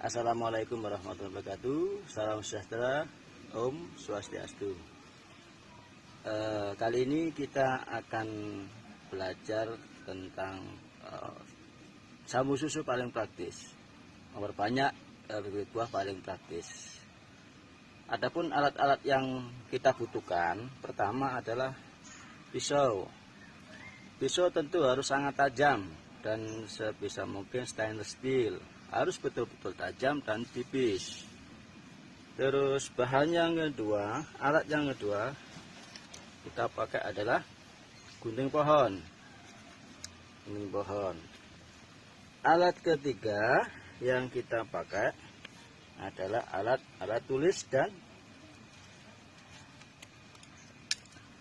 Assalamualaikum warahmatullahi wabarakatuh. Salam sejahtera, Om Swastiastu. Kali ini kita akan belajar tentang samu susu paling praktis, memperbanyak bibit buah paling praktis. Adapun alat-alat yang kita butuhkan, pertama adalah pisau. Pisau tentu harus sangat tajam dan sebisa mungkin stainless steel. Harus betul-betul tajam dan tipis. Terus bahan yang kedua, alat yang kedua kita pakai adalah gunting pohon. Gunting pohon. Alat ketiga yang kita pakai adalah alat tulis dan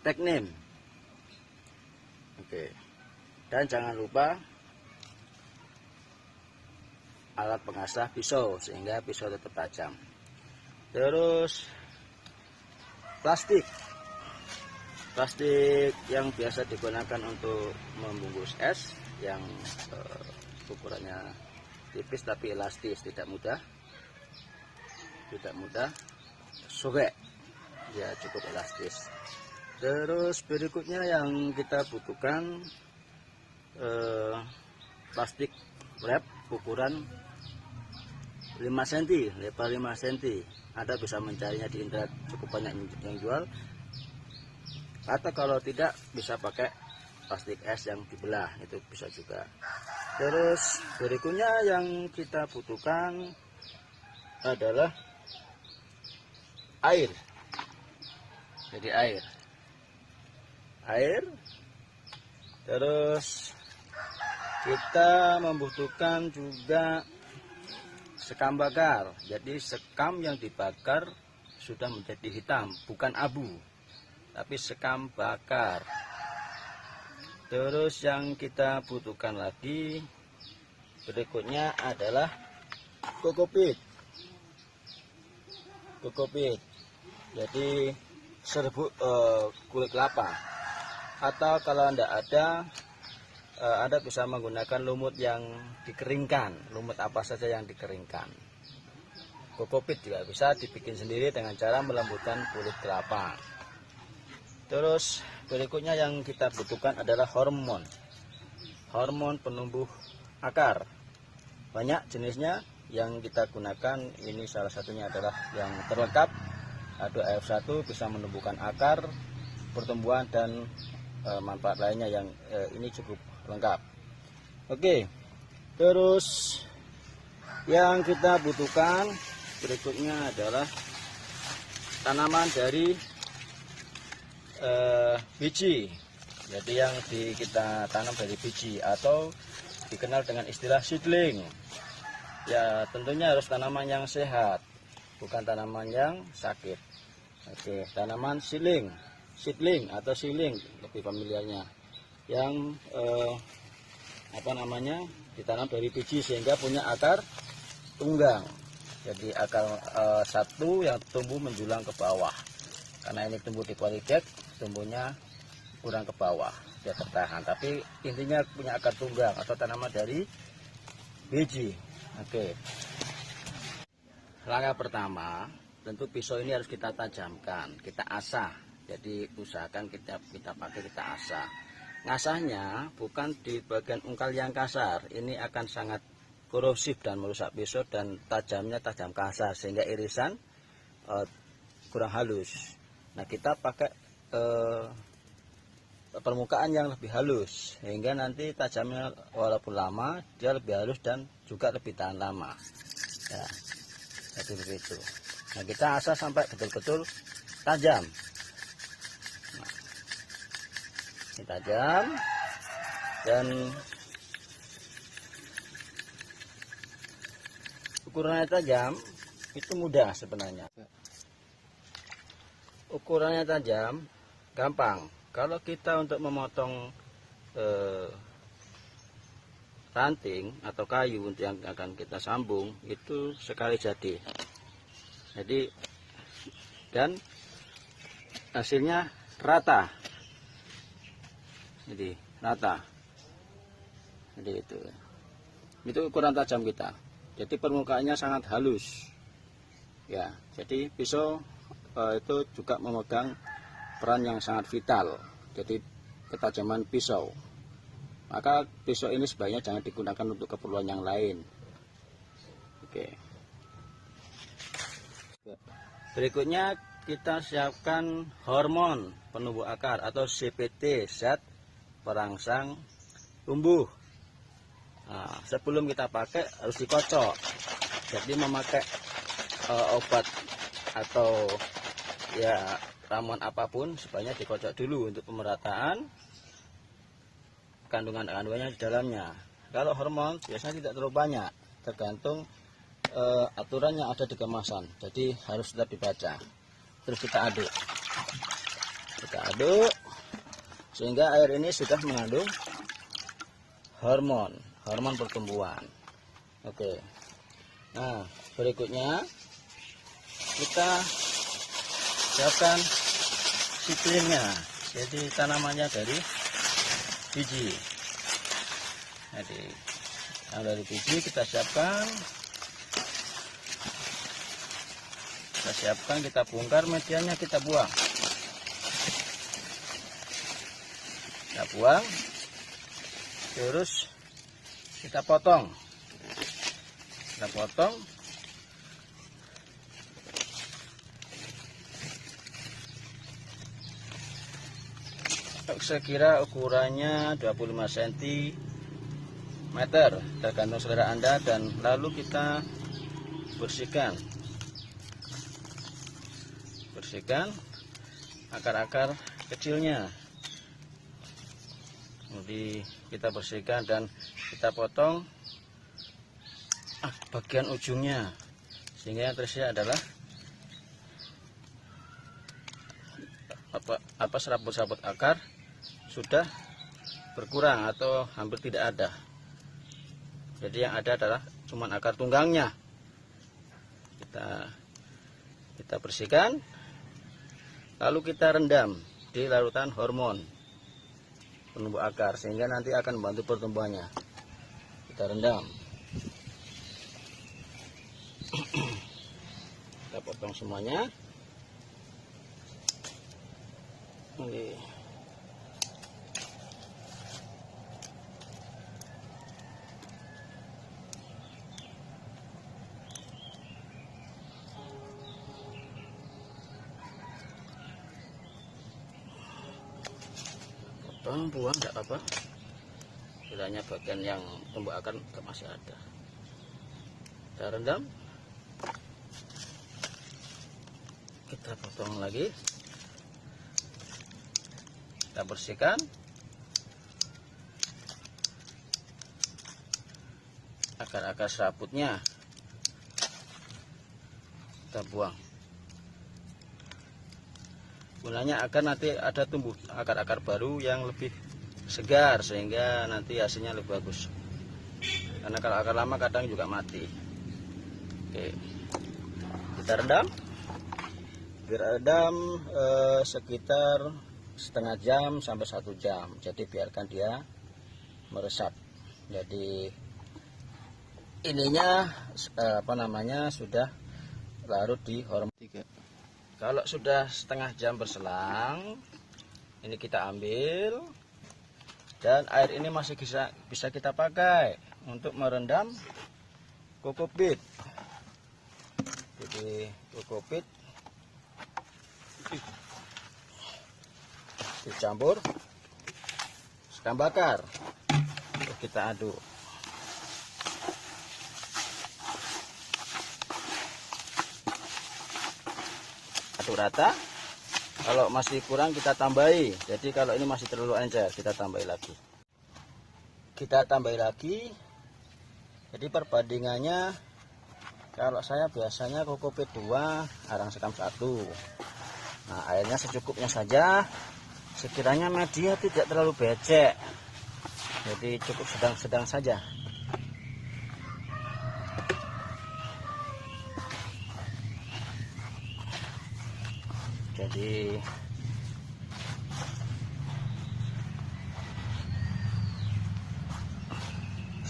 teknim. Oke. Dan jangan lupa alat pengasah pisau sehingga pisau tetap tajam. Terus plastik yang biasa digunakan untuk membungkus es yang ukurannya tipis tapi elastis, tidak mudah sobek, ya cukup elastis. Terus berikutnya yang kita butuhkan plastik wrap ukuran 5 cm, lebar 5 cm. Anda bisa mencarinya di internet, cukup banyak yang jual. Atau kalau tidak bisa pakai plastik es yang dibelah, itu bisa juga. Terus berikutnya yang kita butuhkan adalah air. Jadi air. Terus kita membutuhkan juga sekam bakar. Jadi sekam yang dibakar sudah menjadi hitam, bukan abu, tapi sekam bakar. Terus yang kita butuhkan lagi berikutnya adalah kokopit. Jadi serbuk kulit kelapa. Atau kalau tidak ada, Anda bisa menggunakan lumut yang dikeringkan, lumut apa saja yang dikeringkan. Kokopit juga bisa dibikin sendiri dengan cara melembutkan kulit kelapa. Terus berikutnya yang kita butuhkan adalah hormon penumbuh akar. Banyak jenisnya yang kita gunakan, ini salah satunya adalah yang terlengkap. H2AF1 bisa menumbuhkan akar, pertumbuhan dan manfaat lainnya yang ini cukup lengkap. Oke, terus yang kita butuhkan berikutnya adalah tanaman dari biji. Jadi yang kita tanam dari biji atau dikenal dengan istilah seedling. Ya tentunya harus tanaman yang sehat, bukan tanaman yang sakit. Oke, tanaman seedling atau seedling lebih familiarnya, yang ditanam dari biji sehingga punya akar tunggang. Jadi akar satu yang tumbuh menjulang ke bawah. Karena ini tumbuh di polybag, tumbuhnya kurang ke bawah, dia tertahan. Tapi intinya punya akar tunggang atau tanaman dari biji. Oke. Langkah pertama, tentu pisau ini harus kita tajamkan, kita asah. Jadi usahakan kita asah. Ngasahnya bukan di bagian ungkal yang kasar. Ini akan sangat korosif dan merusak pisau, dan tajamnya tajam kasar sehingga irisan kurang halus. Nah, kita pakai permukaan yang lebih halus sehingga nanti tajamnya walaupun lama dia lebih halus dan juga lebih tahan lama. Ya, jadi begitu. Nah, kita asah sampai betul-betul tajam. Ini tajam dan ukurannya tajam, itu mudah sebenarnya. Ukurannya tajam, gampang. Kalau kita untuk memotong ranting atau kayu untuk yang akan kita sambung, itu sekali jadi. Dan hasilnya rata. Jadi itu ukuran tajam kita. Jadi permukaannya sangat halus. Ya, jadi pisau itu juga memegang peran yang sangat vital. Jadi ketajaman pisau. Maka pisau ini sebaiknya jangan digunakan untuk keperluan yang lain. Oke. Berikutnya kita siapkan hormon penumbuh akar atau CPT, zat perangsang tumbuh. Nah, sebelum kita pakai harus dikocok. Jadi memakai obat atau ya ramuan apapun sebaiknya dikocok dulu untuk pemerataan kandungannya di dalamnya. Kalau hormon biasanya tidak terlalu banyak, tergantung aturan yang ada di kemasan. Jadi harus tetap dibaca. Terus kita aduk sehingga air ini sudah mengandung hormon pertumbuhan. Oke. Nah, berikutnya kita siapkan seedlingnya. Jadi tanamannya dari biji. Jadi yang dari biji kita siapkan, kita bongkar, medianya kita buang, terus kita potong, sekira ukurannya 25 cm, tergantung selera Anda, dan lalu kita bersihkan akar-akar kecilnya. Jadi kita bersihkan dan kita potong bagian ujungnya, sehingga yang tersisa adalah serabut-serabut akar sudah berkurang atau hampir tidak ada. Jadi yang ada adalah cuman akar tunggangnya. Kita bersihkan, lalu kita rendam di larutan hormon penumbuh akar sehingga nanti akan membantu pertumbuhannya. Kita rendam. Kita potong semuanya. Oke. Buang tidak apa-apa, kiranya bagian yang tumbuh akar masih ada. Kita rendam, kita potong lagi, kita bersihkan, akar-akar serabutnya kita buang. Gunanya agar nanti ada tumbuh akar-akar baru yang lebih segar sehingga nanti hasilnya lebih bagus. Karena kalau akar lama kadang juga mati. Oke, kita rendam. Direndam sekitar setengah jam sampai 1 jam. Jadi biarkan dia meresap. Jadi ininya sudah larut di hormon 3. Kalau sudah setengah jam berselang, ini kita ambil, dan air ini masih bisa kita pakai untuk merendam kokopit. Jadi kokopit dicampur sekam bakar, terus kita aduk. Aduk rata. Kalau masih kurang kita tambahi. Jadi kalau ini masih terlalu encer, kita tambahi lagi. Jadi perbandingannya, kalau saya biasanya kokopit 2, arang sekam 1. Nah, airnya secukupnya saja. Sekiranya media tidak terlalu becek, jadi cukup sedang-sedang saja. Jadi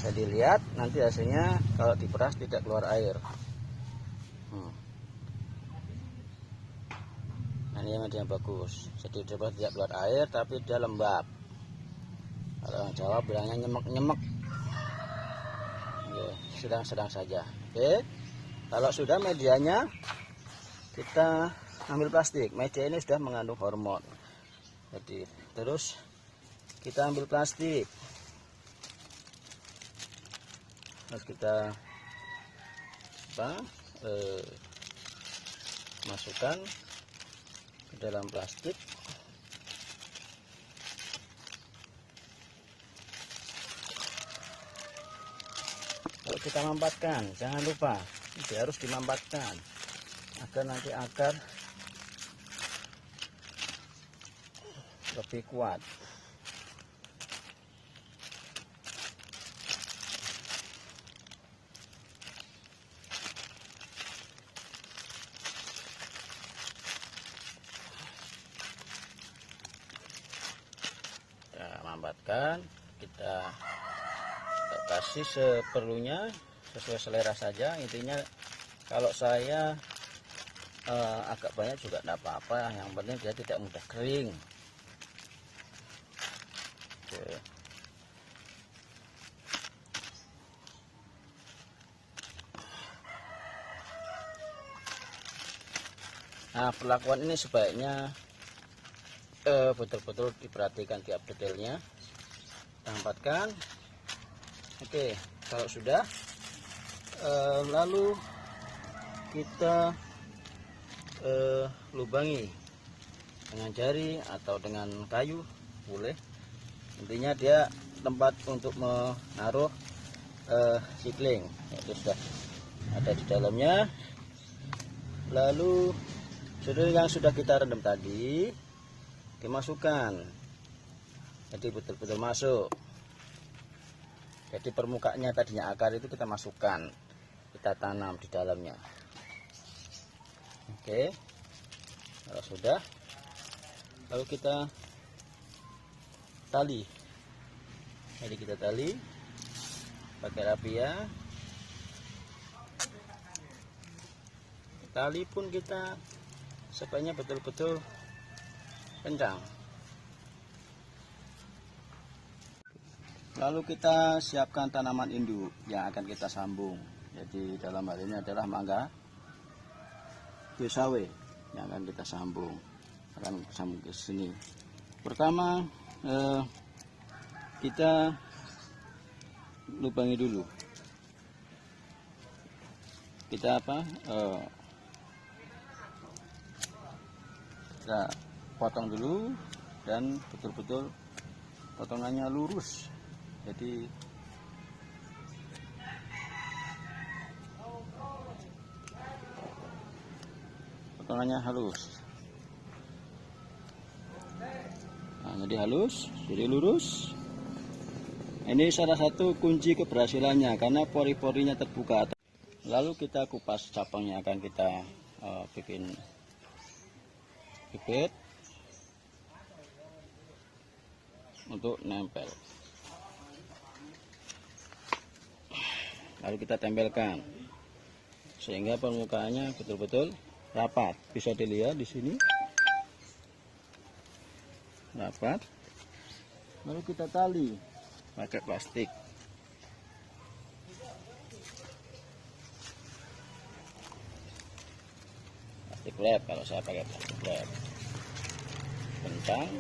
Bisa dilihat nanti hasilnya kalau diperas tidak keluar air. Nah, ini yang bagus. Jadi diperas tidak keluar air tapi dia lembab. Kalau orang Jawa bilangnya nyemek-nyemek. Sedang-sedang saja. Oke. Kalau sudah medianya, kita ambil plastik. Media ini sudah mengandung hormon. Jadi terus kita ambil plastik. Terus kita masukkan ke dalam plastik. Kalau kita mampatkan, jangan lupa ini harus dimampatkan agar nanti akar lebih kuat. Mampatkan, kita kasih seperlunya sesuai selera saja. Intinya kalau saya agak banyak juga tidak apa-apa, yang penting dia tidak mudah kering. Oke. Nah, perlakuan ini sebaiknya betul-betul diperhatikan tiap detailnya. Tempatkan. Oke, kalau sudah lalu kita lubangi dengan jari atau dengan kayu boleh. Intinya dia tempat untuk menaruh seedling, itu sudah ada di dalamnya. Lalu seedling yang sudah kita rendam tadi dimasukkan, jadi betul-betul masuk. Jadi permukaannya tadinya akar itu kita masukkan, kita tanam di dalamnya. Oke, kalau sudah, lalu kita tali. Jadi kita tali pakai rapia. Tali pun kita sebaiknya betul-betul kencang. Lalu kita siapkan tanaman induk yang akan kita sambung. Jadi dalam hal ini adalah mangga sawe yang akan kita sambung. Akan sambung ke sini. Pertama kita lubangi dulu. Kita kita potong dulu dan betul-betul potongannya lurus. Jadi potongannya halus. Nah, jadi halus, jadi lurus. Ini salah satu kunci keberhasilannya karena pori-porinya terbuka. Lalu kita kupas cabangnya, akan kita bikin bibit untuk nempel. Lalu kita tempelkan sehingga permukaannya betul-betul rapat. Bisa dilihat di sini rapat. Lalu kita tali pakai plastik. Plastik wrap, kalau saya pakai plastik wrap. Kencang.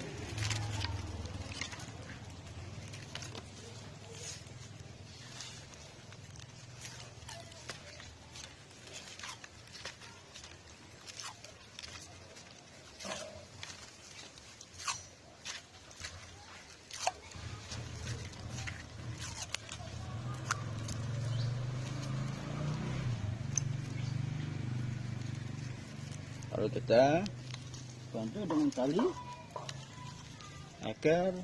Lalu kita bantu dengan tali agar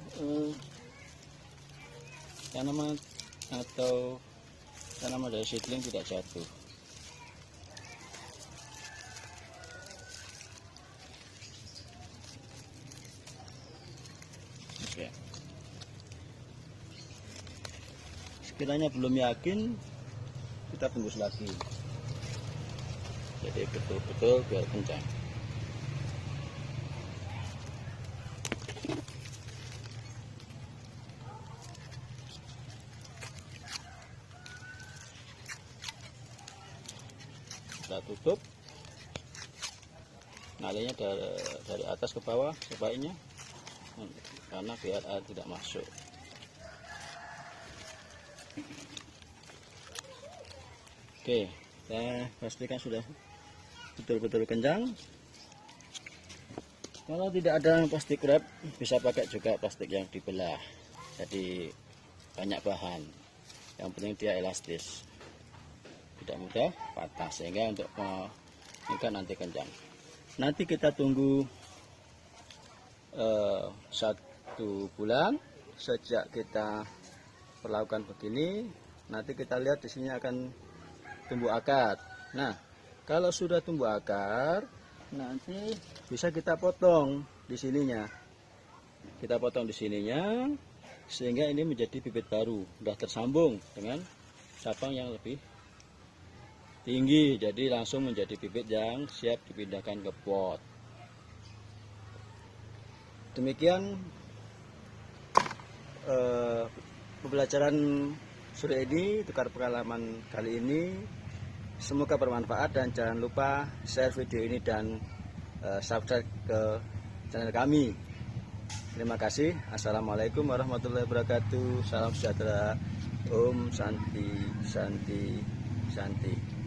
tanaman atau tanaman dari seedling tidak jatuh. Oke. Kiranya belum yakin, kita tembus lagi. Jadi betul-betul biar kencang. Kita tutup, ngalinya dari atas ke bawah sebaiknya, karena biar air tidak masuk. Oke, kita pastikan sudah betul-betul kencang. Kalau tidak ada plastik wrap, bisa pakai juga plastik yang dibelah, jadi banyak bahan. Yang penting dia elastis, tidak mudah patah, sehingga untuk mengikat nanti kencang. Nanti kita tunggu 1 bulan sejak kita perlakukan begini. Nanti kita lihat di sini akan tumbuh akar. Nah, kalau sudah tumbuh akar, nanti bisa kita potong di sininya. Kita potong di sininya, sehingga ini menjadi bibit baru, sudah tersambung dengan cabang yang lebih tinggi. Jadi langsung menjadi bibit yang siap dipindahkan ke pot. Demikian pembelajaran sore ini, tukar pengalaman kali ini. Semoga bermanfaat dan jangan lupa share video ini dan subscribe ke channel kami. Terima kasih. Assalamualaikum warahmatullahi wabarakatuh. Salam sejahtera. Om Santi Santi Santi.